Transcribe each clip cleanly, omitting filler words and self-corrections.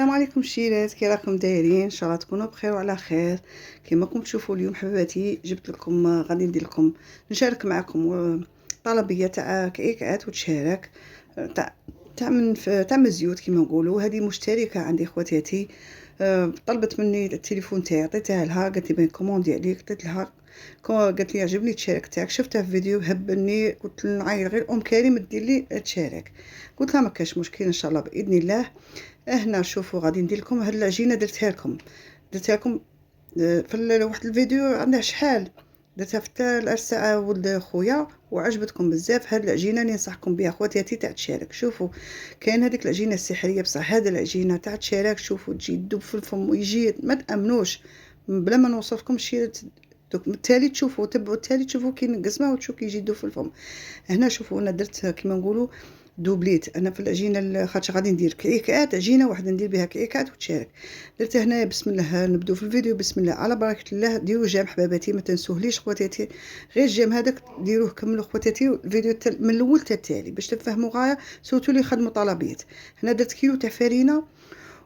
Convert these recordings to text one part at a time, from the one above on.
السلام عليكم الشيرات، كي راكم دايرين؟ ان شاء الله تكونوا بخير وعلى خير. كما راكم تشوفوا اليوم حباباتي جبت لكم غادي ندير لكم نشارك معكم طلبيه تاع كيكات وتشارك تاع مزيوت كما نقولوا. هذه مشتركه عندي خواتاتي، طلبت مني التليفون تاعي عطيتها لها، قالت لي بين كوموندي عليك، قلت لها قالت لي عجبني التشارك تاعك، شفتها في فيديو هبني، قلت نعيط غير ام كريم دير لي التشارك. قلت لها ما كاش مشكل ان شاء الله باذن الله. هنا شوفوا غادي ندير لكم هاد العجينه، درتها لكم في واحد الفيديو عندها شحال، درتها في الساعه ولد خويا وعجبتكم بزاف. هاد العجينه اللي ننصحكم بها خواتاتي تاع تشارك. شوفوا كاين هذيك العجينه السحريه، بصح هاد العجينه تاع تشارك شوفوا تجي تدوب في الفم ويجي ما تامنوش بلا ما نوصفكم شي. دوك بالتالي تشوفوا تبعوا التالي تشوفوا كي نقسمها وتشوفوا كي يجي يدوب في الفم. هنا شوفوا انا درت كيما نقولوا دوبليت انا في العجينه، خاطر غادي ندير كعكات، عجينه واحده ندير بها كعكات وتشارك. درت هنا بسم الله، نبدو في الفيديو بسم الله على بركه الله. ديروا جيم حباباتي، ما تنسوهليش خواتاتي، غير الجيم هذاك ديروه كملوا خواتاتي الفيديو من الاول حتى التالي باش تفهموا غايه، سورتو اللي يخدموا طلبيات. هنا درت كيلو تاع فرينه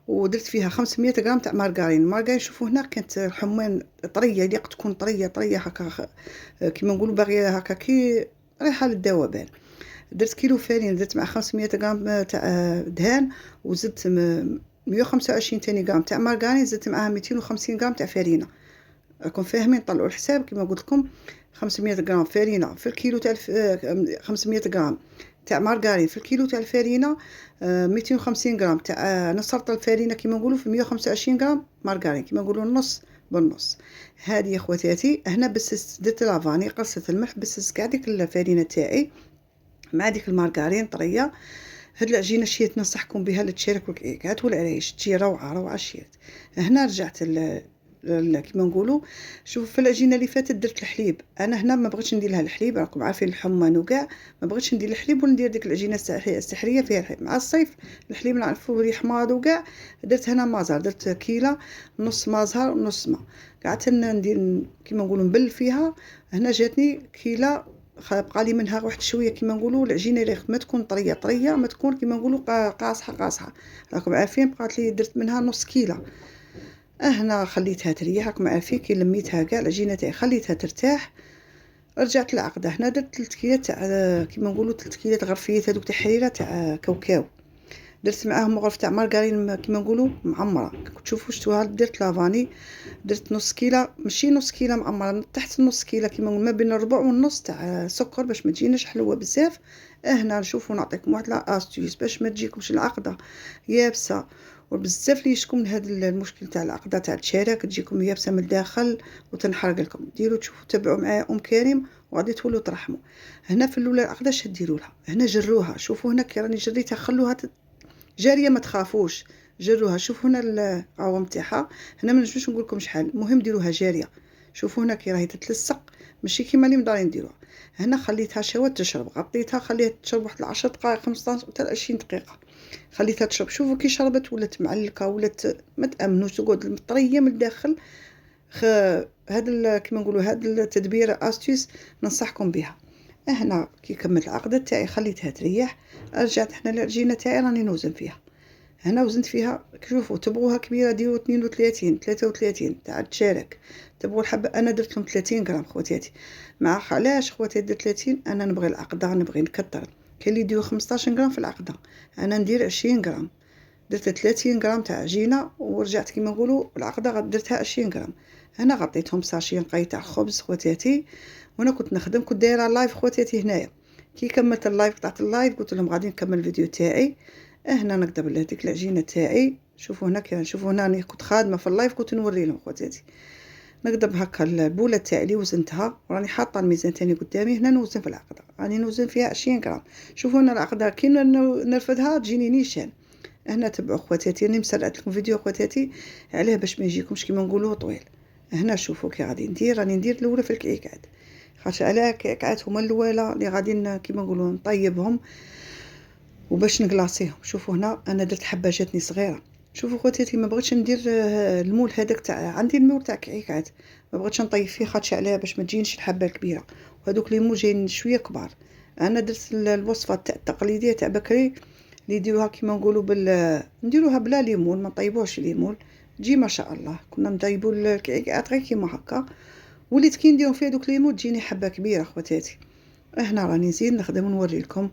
ودرت فيها 500 غرام تاع مارغرين. شوفوا هنا كانت الحمان طريه، اللي تكون طريه هكا كيما نقولوا باغيه هكا كي رايحه للذوبان. درت كيلو فرينه، درت مع 500 غرام تاع دهان، وزدت 125 تاني غرام تاع مارغرين، زدت معاها 250 غرام تاع فرينه. راكم فاهمين؟ طلعوا الحساب كما قلت لكم. 500 غرام فرينه في الكيلو تاع 500 غرام تاع مارغرين في الكيلو تاع الفرينه، 250 غرام تاع نصرت الفرينه كما نقولوا في 125 غرام مارغرين، كما نقولوا النص بالنص. هذه يا خواتاتي هنا بس درت لافاني، قصت الملح، بس كاع ديك الفرينه تاعي مع ديك المارغرين طريه. هاد العجينه شيت ننصحكم بها للتشارك والكعكات والعرايش، تجي روعه شيت. هنا رجعت كيما نقولوا. شوف في العجينه اللي فاتت درت الحليب، انا هنا ما بغيتش ندير لها الحليب، راكم عارفين الحمان وكاع، ما بغيتش ندير الحليب وندير ديك العجينه السحريه فيها الحليب. مع الصيف الحليب نعرفوا ريح حماض وكاع. درت هنا مازال، درت كيله نص مازهر ونص ما، قعدت ندير كيما نقولوا نبل فيها. هنا جاتني كيله، بقى لي منها واحد شويه كيما نقولوا العجينه اللي ما تكون طريه، ما تكون كيما نقولوا قاصحه. راكم عارفين بقات لي درت منها نص كيله. هنا خليتها تريح، راكم عارفين كي لميتها كاع العجينه تاعي خليتها ترتاح. رجعت العقده، هنا درت 3 كيلات تاع كيما نقولوا 3 كيلات غرفيات هذوك تاع حريره تاع كاوكاو، درت معاهم غرفه تاع مارغرين كيما نقولوا معمره. تشوفوا شتوها درت لافاني، درت نص كيله، ماشي نص كيله معمره، تحت نص كيله كيما ما بين الربع والنص تاع سكر باش ما تجيناش حلوه بزاف. هنا نشوفوا نعطيكم واحد لا استيس باش ما تجيكمش العقده يابسه، وبزاف لي يشكون هذا المشكل تاع العقده تاع التشارك تجيكم يابسه من الداخل وتنحرق لكم. ديروا تشوفوا تبعوا معايا ام كريم وغادي تولوا ترحموا. هنا في الاولى العقده اش ديروا لها؟ هنا جروها، شوفوا هنا كي راني جريتها، خلوها جاريه ما تخافوش، جروها. شوفوا هنا القوام تاعها، هنا ما نجمش نقول لكم شحال، المهم ديروها جاريه. شوفوا هنا كي راهي تتلصق، ماشي كيما اللي مدارين نديروها. هنا خليتها شوات تشرب، غطيتها خليها تشرب واحد 10 دقائق 15 حتى 20 دقيقه، خليتها تشرب. شوفوا كي شربت ولات معلكه، ولات ما تامنوش، تقعد طريه من الداخل. هذا كيما نقولوا هذا التدبير استيس ننصحكم بها. هنا كي كملت العقده تاعي خليتها تريح، رجعت هنا العجينه تاعي راني نوزن فيها. هنا وزنت فيها، شوفوا تبغوها كبيره ديروا 32 33 تاع التشارك. تبغوا الحبه، انا درت لهم 30 غرام خواتاتي. مع علاش خواتاتي درت 30؟ انا نبغي العقده نبغي نكثر. كاين اللي يديروا 15 غرام في العقده، انا ندير 20 غرام. درت 30 غرام تاع عجينه ورجعت كيما نقولوا العقده درتها 20 غرام. هنا غطيتهم ساشي نقي تاع خبز خواتاتي، وانا كنت نخدم، كنت دايره لايف خواتاتي هنايا. كي كملت اللايف قطعت اللايف قلت لهم غادي نكمل الفيديو تاعي. هنا نقدر هذيك العجينه تاعي، شوفوا هنا شوفوا هنا راني كنت خادمه في اللايف، كنت نوري لهم خواتاتي. نقدر هكا البوله تاعي اللي وزنتها وراني حاطه الميزان تاني قدامي. هنا نوزن في العقده، راني نوزن فيها 20 غرام. شوفوا هنا العقده كي نرفدها تجيني نيشان. هنا تبعوا خواتاتي، راني مسرعت لكم فيديو خواتاتي عليه باش ما يجيكمش كيما نقولوا طويل. هنا شوفوا كي غادي ندير، راني ندير الاولى في الكعكات، خاطر على كعكات هما الاولى اللي غادي كيما نقولوا نطيبهم وباش نقلاصيهم. شوفوا هنا انا درت حبه جاتني صغيره. شوفوا خواتاتي ما بغيتش ندير المول هذاك تاع عندي، المول تاع كعكات ما بغيتش نطيب فيه خاطر عليها باش ما تجينش الحبه الكبيره، وهذوك لي مول جايين شويه كبار. انا درت الوصفه تاع التقليديه تاع بكري، اللي يديروها كيما نقولوا نديروها بلا ليمون، ما نطيبوهش الليمون، تجي ما شاء الله. كنا نطيبوا الكعكات غير كيما هكا، وليت كي نديرهم فيها دوك ليمون تجيني حبه كبيره خواتاتي. هنا راني نزيد نخدم ونوري لكم.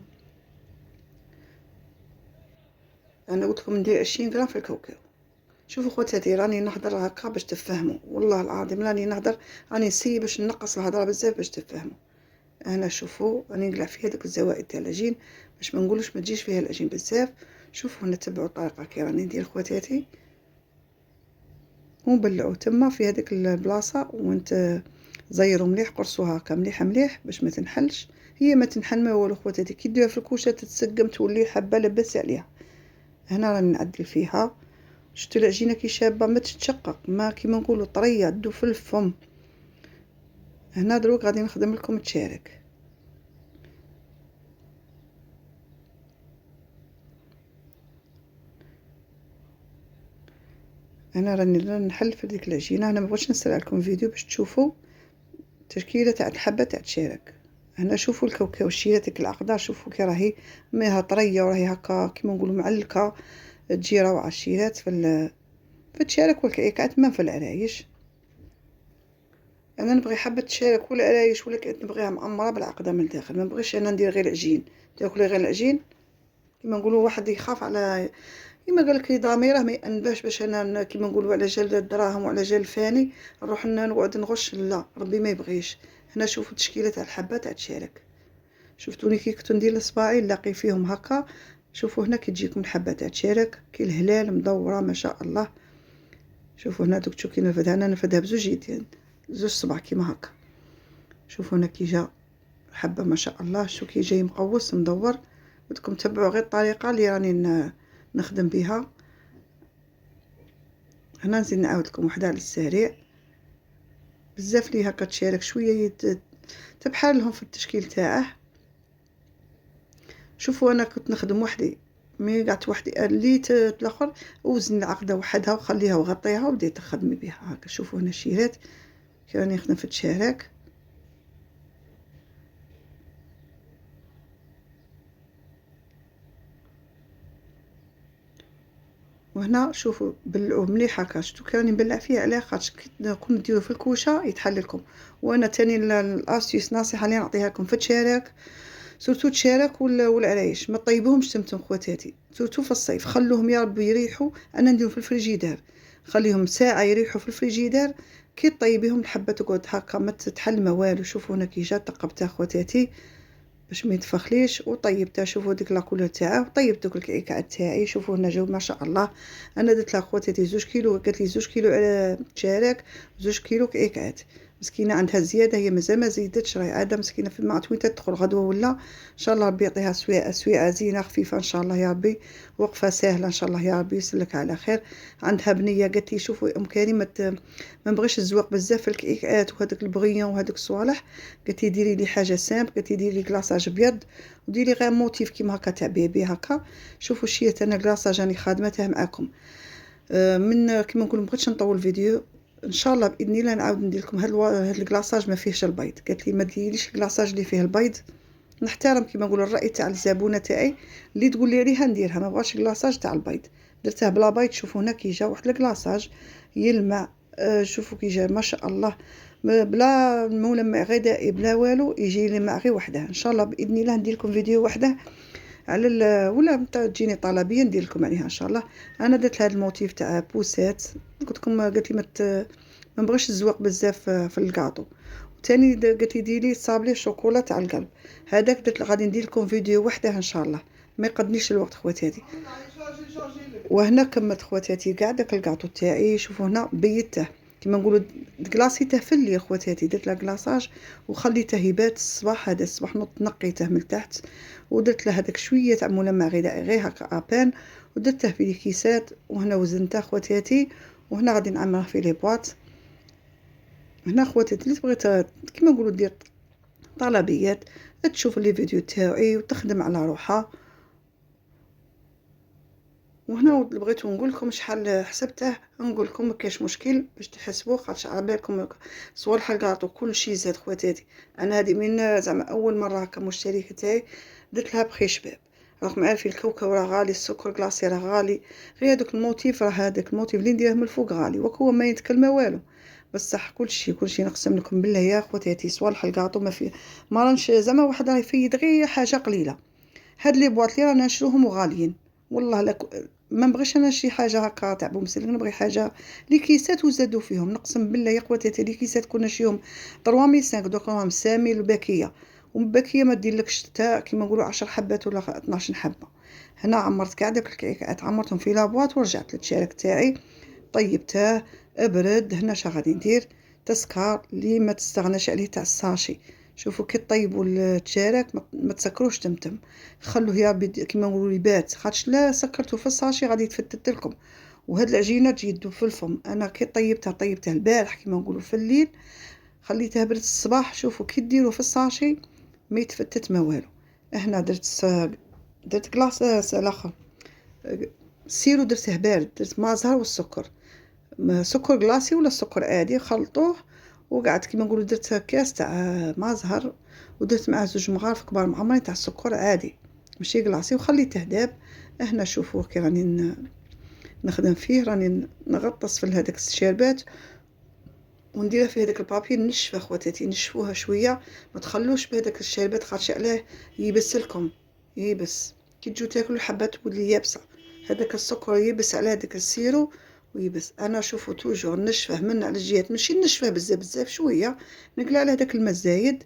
انا قلت لكم ندير 20 غرام في الكاوكاو. شوفوا خواتاتي راني نهضر هكا باش تفهموا، والله العظيم راني نهضر، راني نسي باش نقص الهضره بزاف باش تفهموا. انا شوفوا راني نقلع فيها داك الزوائد تاع العجين باش ما نقولوش ما تجيش فيها العجين بزاف. شوفوا نتبعوا الطريقه كي راني ندير خواتاتي، ونبلعوا تما في هذيك البلاصه، وانت زيروا مليح، قرصوها هكا مليح مليح باش ما تنحلش. هي ما تنحل ما والو خواتاتي، كي ديرها في الكوشه تتسقم تولي حبه لبس عليها. هنا راني نعدل فيها. شفتوا العجينه كي شابه ما تتشقق، ما كيما نقولوا طريه تدوب في الفم. هنا دروك غادي نخدم لكم التشارك. انا راني نحل في ديك العجينه. انا ما بغيتش نسرع لكم فيديو باش تشوفوا التشكيله تاع الحبه تاع التشارك. هنا شوفوا الكاوكاو الشيره ديك العقده، شوفوا كي راهي ماها طريه وراهي هكا كيما نقولوا معلكه، تجي روعه الشيرات في التشارك والكعكات ما في العرايش. انا نبغي حبه التشارك والعرايش ولا نبغيها معمره بالعقده من الداخل، ما نبغيش انا ندير غير العجين. تاكلي غير العجين كيما نقولوا واحد يخاف على كيما قال لك ضميره ما ينباش باش انا كيما نقولوا على جال الدراهم وعلى جال الفاني نروح نقعد نغش، لا ربي ما يبغيش. هنا شوفوا التشكيله تاع الحبه تاع التشارك. شفتوني كي كنت ندير الاصبعين نلاقي فيهم هكا. شوفوا هنا كي تجيكم الحبه تاع التشارك كي الهلال مدوره ما شاء الله. شوفوا هنا دوك تشوفوا كي نفدها، انا نفدها بزوج يدين، زوج صبع كيما هكا. شوفوا هنا كي جا الحبه ما شاء الله، شو كي جاي مقوس مدور. بدكم تتبعوا غير الطريقه اللي راني نخدم بها. هنا نزيد نعاود لكم وحده على السريع بزاف لي هكا تشارك شويه تبحال لهم في التشكيل تاعه. شوفوا انا كنت نخدم وحدي، مي قعدت وحدي ليت الاخر وزن العقده وحدها وخليها وغطيها وبديت تخدمي بها هكا. شوفوا هنا الشيرات كي راني نخدم في التشارك. وهنا شوفوا بلعوه مليح هكا. شفتوا كي راني نبلع فيه على خاطر كي نديرو في الكوشه يتحل لكم. وانا تاني الاسيس نصيحه اللي نعطيها لكم في التشارك، سورتو التشارك والعرايش ما طيبوهمش تمتم خواتاتي، سورتو في الصيف خلوهم يا ربي يريحوا. انا نديرهم في الفريجيدار، خليهم ساعه يريحوا في الفريجيدار، كي طيبيهم الحبه تقعد هكا ما تتحل ما والو. شوفوا هنا كي جات طقبتها خواتاتي باش ما يتفخليش وطيبتها. شوفوا ديك لاكولور تاعه وطيبت دوك الكعكات تاعي. شوفوا هنا جاو ما شاء الله. انا درت لها خواتاتي 2 كيلو، قالت لي 2 كيلو على تشارك 2 كيلو كعكات. مسكينه عندها زياده، هي مازال ما زيدتش، راهي عاده مسكينه في المعط وين تدخل غدوه ولا ان شاء الله ربي يعطيها سويعه زينه خفيفه ان شاء الله يا ربي، وقفه سهله ان شاء الله يا ربي يسلك على خير. عندها بنيه قالت لي شوفوا ام كريم ما نبغيش الزواق بزاف في الكعكات وهذاك البغيون وهذوك الصوالح، قالت لي ديري لي حاجه سامبل، قالت لي ديري لي كلاصاج ابيض وديري غير موتيف كيما هكا تاع بيبي هكا. شوفوا شيت انا كلاصاج راني خادمته معاكم. من كيما نقول مبغيتش نطول الفيديو، ان شاء الله باذن الله نعاود ندير لكم هاد الكلاصاج ما فيهش البيض. قالت لي ما ديريليش الكلاصاج اللي فيه البيض. نحترم كيما نقول الراي تاع الزبونه تاعي، اللي تقول لي عليها نديرها، ما بغاش الكلاصاج تاع البيض درته بلا بيض. شوفوا هنا كي جا واحد الكلاصاج يلمع. شوفوا كي جا ما شاء الله بلا ملمع غذائي بلا والو، يجي لمع غير وحده. ان شاء الله باذن الله ندير لكم فيديو وحده على ولا تجيني طلبيه ندير لكم عليها ان شاء الله. انا درت هذا الموتيف تاع بوسات، قلت لكم قالت لي ما نبغيش الزواق بزاف في الكاطو. ثاني قالت لي ديري صابلي شوكولا تاع القلب، هذاك درت غادي ندير لكم فيديو وحده ان شاء الله، ما يقدنيش الوقت خواتاتي. وهنا كملت خواتاتي كاع داك الكاطو تاعي. شوفوا هنا بيته كيما نقولوا كلاصيته في الليل خواتاتي، درت له كلاصاج وخليته يبات الصباح. هذا الصباح نقيته من تحت ودرت له هذاك شويه تاع ملمع غذائي غير هكا ابان، ودرته في الكيسات. وهنا وزنته خواتاتي، وهنا غادي نعمره في لي بواط. هنا خواتاتي اللي تبغي كيما نقولوا دير طلبيات تشوف لي فيديو تاعي وتخدم على روحها. وهنا بغيتو نقول لكم شحال حسبته، نقول لكم ما كاينش مشكل باش تحسبوا خاطر على بالكم صوالح الكاطو كلشي زاد خواتاتي. انا هذه من زعما اول مره هكا مشتركه تاعي درت لها بخي شباب. راكم عارفين الكاوكاو راه غالي، السكر كلاصي راه غالي، غير هادوك الموتيف، راه هذاك الموتيف اللي نديره من الفوق غالي، وهو ما يتكلم والو. بصح كلشي نقسم لكم بالله يا خواتاتي، صوالح الكاطو ما في، ما رانش زعما واحد راه يفيد غير حاجه قليله. هاد لي بواط لي رانا نشروهم وغاليين، والله لا ما نبغيش انا شي حاجه هكا تاع بومسلك، نبغي حاجه لي كيسات وزادوا فيهم، نقسم بالله يا خواتاتي لي كيسات كنا نشريهم 3005 دوك راهم 5000 باكيه، وباكيه ما ديرلكش حتى كيما نقولوا 10 حبات ولا 12 حبه. هنا عمرت كاع داك الكعكات، عمرتهم في لابواط ورجعت للشارك تاعي طيبته ابرد. هنا شا غادي ندير تسكر اللي ما تستغناش عليه تاع الساشي. شوفوا كي طيبوا التشارك ما تسكروش تمتم، خلوه يا ربي كيما نقولوا يبات، خاطش لا سكرتو في الساشي غادي يتفتت لكم، وهاد العجينه تجي تذوب في الفم. انا كي طيبتها البارح كيما نقولوا في الليل، خليتها برد الصباح. شوفوا كي ديروا في الساشي ما يتفتت ما والو. هنا درت كلاص الاخر سيرو درته بارد، درت ما زهر والسكر، سكر كلاصي ولا سكر عادي، خلطوه وقعدت كيما نقولوا درت كاس تاع ما زهر، ودرت معاه 2 مغارف كبار معمرين تاع السكر عادي ماشي كلاصي، وخليته داب. هنا شوفوا كي راني نخدم فيه، راني نغطس في هذاك الشربات ونديرها في هذاك البابي نشفه خواتاتي، نشفوها شويه، ما تخلوش بهذاك الشربات خاطش علاه يبس لكم، يبس كي تجوا تاكلوا الحبات تولي يابسه، هذاك السكر يبس على هذاك السيرو ويبس. انا شوفوا توجور نشفه من على الجهات، ماشي نشفه بزاف شويه، نقلع على هذاك الماء الزايد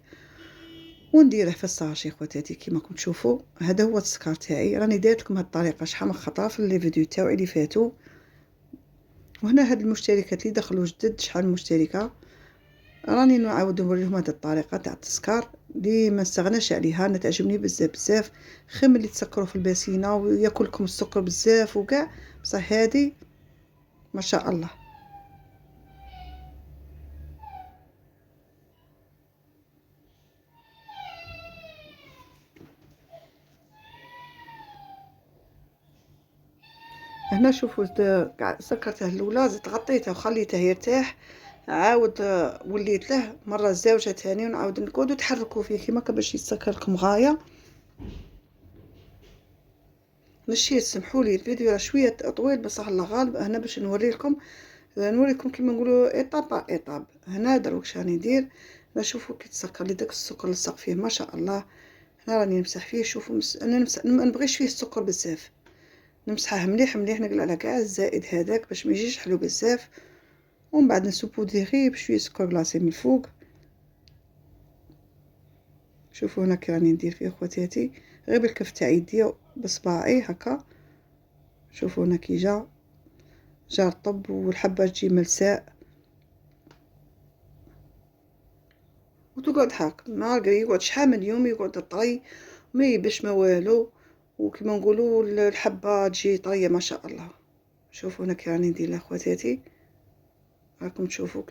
ونديره في الساشي خواتاتي. كيما راكم تشوفوا هذا هو السكر تاعي، راني دايرت لكم هذه الطريقه شحال من خطره في لي فيديو تاعي اللي فاتوا. وهنا هاد المشتركات اللي دخلوا جدد، شحال مشتركه، راني نعاود نوريهم هذه الطريقه تاع التسكر اللي ما نستغناش عليها، انا تعجبني بزاف خير ملي تسكروا في الباسينه وياكلكم السكر بزاف وكاع، بصح هذه ما شاء الله. هنا شوفوا سكرته الاولى، زدت غطيته وخليته يرتاح، عاود وليت له مره زوجه ثاني ونعاود نقعدوا تحركوا فيه كيما باش يسكر لكم غايه. مشيت سمحوا لي الفيديو راه شويه طويل بصح الله غالب، هنا باش نوريكم كيما نقولوا ايطاب ايطاب. هنا دروك شاني ندير، نشوفوا كي تسكر لي داك السكر لصق فيه ما شاء الله. هنا راني نمسح فيه، شوفوا انا ما نبغيش فيه السكر بزاف، نمسحه مليح نقلع على كاع الزائد هذاك باش ما يجيش حلو بزاف، ومن بعد نسوبودي غير بشويه سكر كلاصي من الفوق. شوفوا هنا كي راني ندير فيه خواتاتي، غير بالكف تاع يدي بصباعي هكا. شوفوا هنا كي جا رطب والحبه تجي ملساء، وتقعد هاك نهار يقعد شحال من يوم يقعد طري ما يبش ما والو، وكما نقولوا الحبه تجي طريه ما شاء الله. شوفوا هنا كي راني ندير خواتاتي، راكم تشوفوا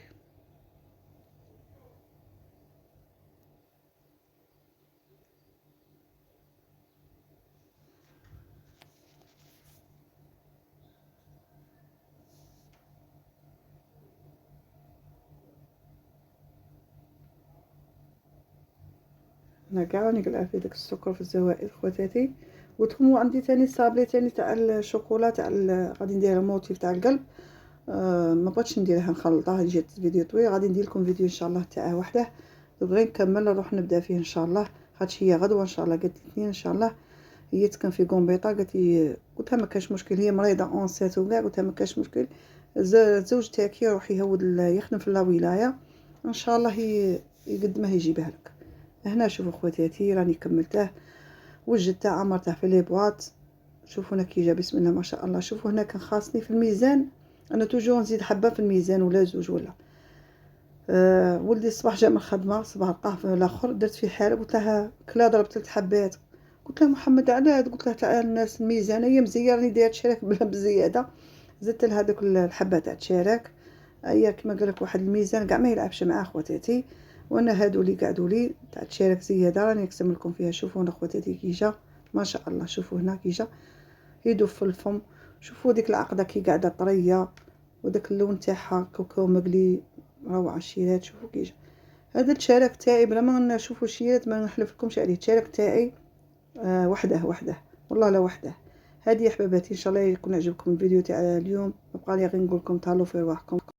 انا كاع راني قلعه في داك السكر في الزوائد خواتاتي. وتكون عندي تاني صابلي تاني تاع الشوكولا تاع غادي ندير موتيف تاع القلب. ما بغيتش نديرها نخلطها جات فيديو طويل، غادي ندير لكم فيديو ان شاء الله تاعه وحده، بغي نكمل نروح نبدا فيه ان شاء الله. خاطش هي غدوه ان شاء الله، قالت الاثنين ان شاء الله. هي تكن في كومبيطا، قالت لي قلت لها ما كاش مشكل، هي مريضه اونسيت وكاع، قلت لها ما كاش مشكل، الزوج تاعك يروح يهود يخدم في الولايه ان شاء الله يقدمه يجيبها لك. هنا شوفوا خواتاتي راني كملته وجدته عمرته في لي بواط. شوفوا هنا كي جا بسم الله ما شاء الله. شوفوا هنا كان خاصني في الميزان، انا توجور نزيد حبه في الميزان ولا زوج ولا ولدي الصباح جا من الخدمه، صباح لقاه في الاخر، درت فيه حالب قلت لها كلا ضربت 3 حبات، قلت له محمد علاه، قلت له تاع الناس الميزان هي مزيه راني دايره شراك بلا بزياده، زدت لها هذوك الحبه تاع الشراك. هي كما قال لك واحد الميزان كاع ما يلعبش مع خواتاتي. وانا هادو اللي قعدوا لي تاع الشراك زياده راني نقسم لكم فيها. شوفوا هنا خواتاتي كي جا ما شاء الله، شوفوا هنا كي جا يدوب في الفم. شوفوا ديك العقده كي قاعده طريه، وداك اللون تاعها كاوكاو مقلي روعه الشيرات. شوفوا كي جا هذا الشارك تاعي بلا ما نشوفوا شيرات ما نحلف لكمش عليه، الشارك تاعي وحده والله لا وحده. هذه يا حباباتي ان شاء الله يكون عجبكم الفيديو تاع اليوم. بقى لي غير نقول لكم تهلاو في رواحكم.